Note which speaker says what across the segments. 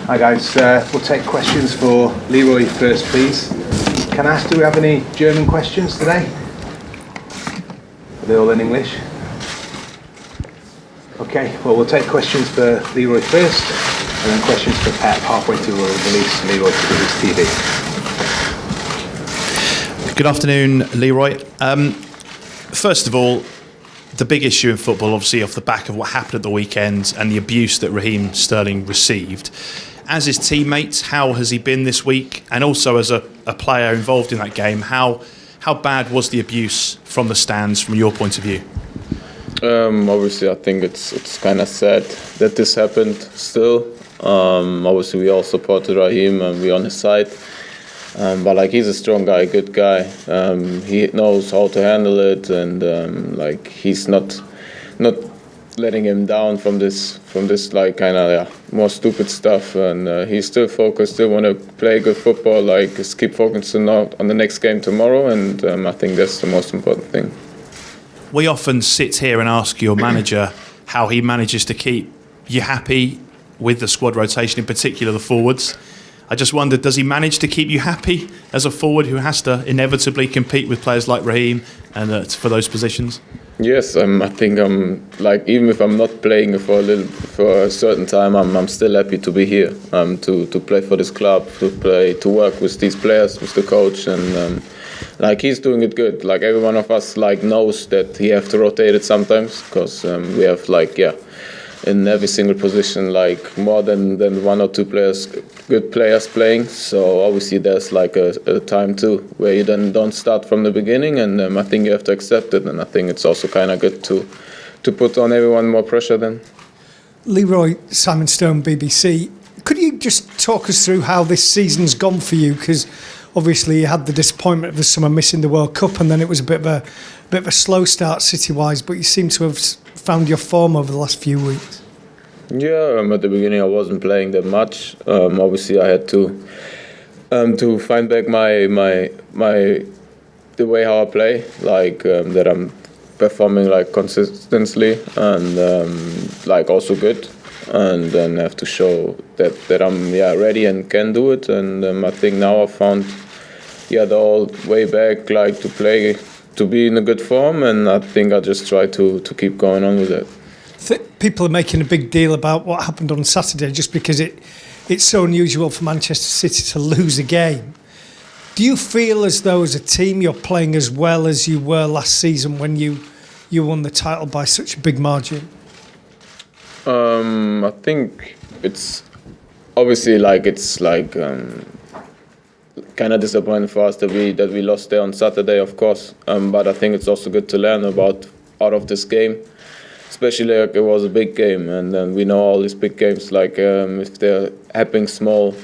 Speaker 1: Hi guys, we'll take questions for Leroy first, please. Can I ask, do we have any German questions today? Are they all in English? Okay, well we'll take questions for Leroy first, and then questions for Pep halfway through. We'll release Leroy to do his TV.
Speaker 2: Good afternoon, Leroy. First of all, the big issue in football, obviously off the back of what happened at the weekend and the abuse that Raheem Sterling received. As his teammate, how has he been this week? And also as a player involved in that game, how bad was the abuse from the stands from your point of view?
Speaker 3: Obviously, I think it's kind of sad that this happened still. Obviously, we all supported Raheem and we're on his side. But like, he's a strong guy, good guy. He knows how to handle it, and like, he's not letting him down from this like kind of more stupid stuff. And he's still focused, still want to play good football. Like, just keep focusing on the next game tomorrow, and I think that's the most important thing.
Speaker 2: We often sit here and ask your manager how he manages to keep you happy with the squad rotation, in particular the forwards. I just wondered, does he manage to keep you happy as a forward who has to inevitably compete with players like Raheem and for those positions?
Speaker 3: Yes, I think I'm like, even if I'm not playing for a certain time, I'm still happy to be here, to play for this club, to work with these players, with the coach, and like, he's doing it good. Like, every one of us like knows that he have to rotate it sometimes, because we have in every single position like more than one or two good players playing. So obviously there's like a time too where you then don't start from the beginning, and I think you have to accept it. And I think it's also kind of good to put on everyone more pressure then.
Speaker 4: Leroy, Simon Stone, BBC. Could you just talk us through how this season's gone for you? Because obviously you had the disappointment of the summer missing the World Cup, and then it was a bit of a slow start City-wise, but you seem to have found your form over the last few weeks.
Speaker 3: Yeah, at the beginning I wasn't playing that much. Obviously I had to find back my the way how I play, like that I'm performing like consistently and like also good, and then have to show that I'm ready and can do it. And I think now I found the old way back, like to play, to be in a good form, and I think I just try to keep going on with it.
Speaker 4: People are making a big deal about what happened on Saturday just because it's so unusual for Manchester City to lose a game. Do you feel as though as a team you're playing as well as you were last season when you won the title by such a big margin?
Speaker 3: I think it's obviously kind of disappointing for us that we lost there on Saturday, of course. But I think it's also good to learn out of this game. Especially like it was a big game, and then we know all these big games, like if they're happening small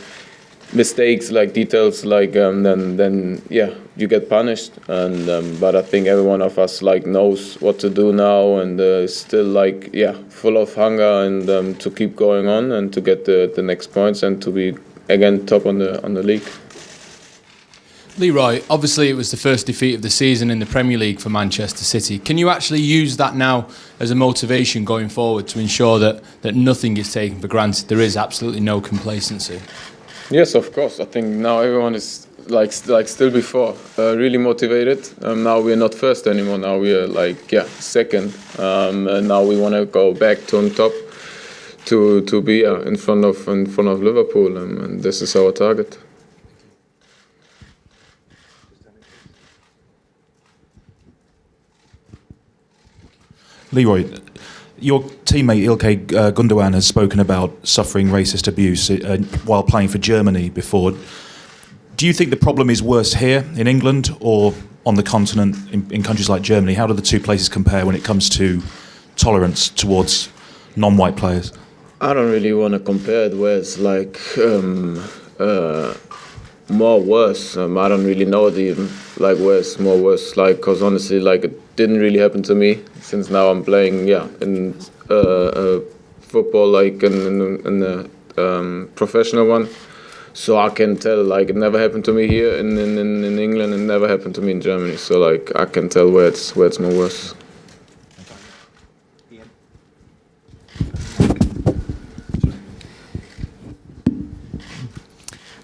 Speaker 3: mistakes, like details, like then you get punished. And but I think every one of us like knows what to do now, and is still like full of hunger and to keep going on and to get the next points and to be again top on the league.
Speaker 5: Leroy, obviously it was the first defeat of the season in the Premier League for Manchester City. Can you actually use that now as a motivation going forward to ensure that nothing is taken for granted? There is absolutely no complacency.
Speaker 3: Yes, of course. I think now everyone is like still before, really motivated. Now we're not first anymore. Now we are second. And now we want to go back to on top to be in front of Liverpool, and this is our target.
Speaker 2: Leroy, your teammate Ilkay Gundogan has spoken about suffering racist abuse while playing for Germany before. Do you think the problem is worse here in England or on the continent in countries like Germany? How do the two places compare when it comes to tolerance towards non-white players?
Speaker 3: I don't really want to compare it where it's like more worse. I don't really know where it's more worse. Like, cause honestly, like it didn't really happen to me since now I'm playing in football, like in the professional one. So I can tell, like, it never happened to me here in England, and never happened to me in Germany. So like I can tell where it's more worse.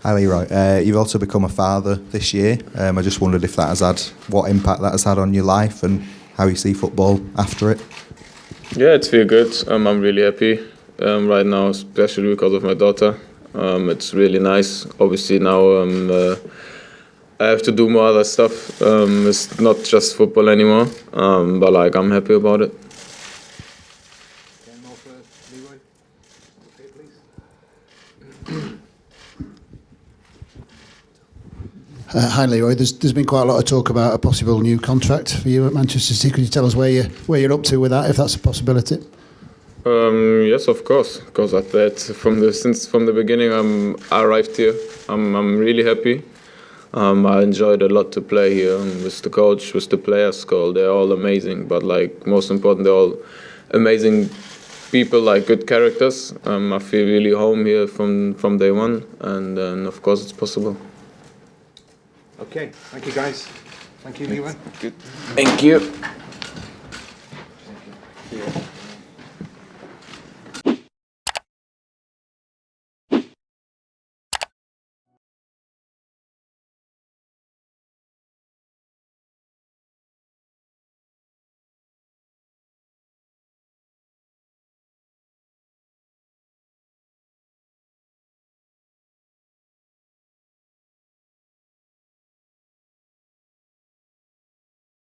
Speaker 6: Hi Leroy, you've also become a father this year. I just wondered if that has had, what impact that has had on your life and how you see football after it.
Speaker 3: Yeah, it's feel good. I'm really happy right now, especially because of my daughter. It's really nice. Obviously now I have to do more other stuff. It's not just football anymore, but like I'm happy about it.
Speaker 1: One more for Leroy. Okay, please.
Speaker 7: Hi Leroy, there's been quite a lot of talk about a possible new contract for you at Manchester City. Could you tell us where you're up to with that, if that's a possibility?
Speaker 3: Yes, of course. Because I thought from the beginning I arrived here. I'm really happy. I enjoyed a lot to play here with the coach, with the players. They're all amazing. But like most important, they're all amazing people, like good characters. I feel really home here from day one, and of course it's possible.
Speaker 1: Okay, thank you guys. Thank you, Leroy.
Speaker 3: Good. Thank you.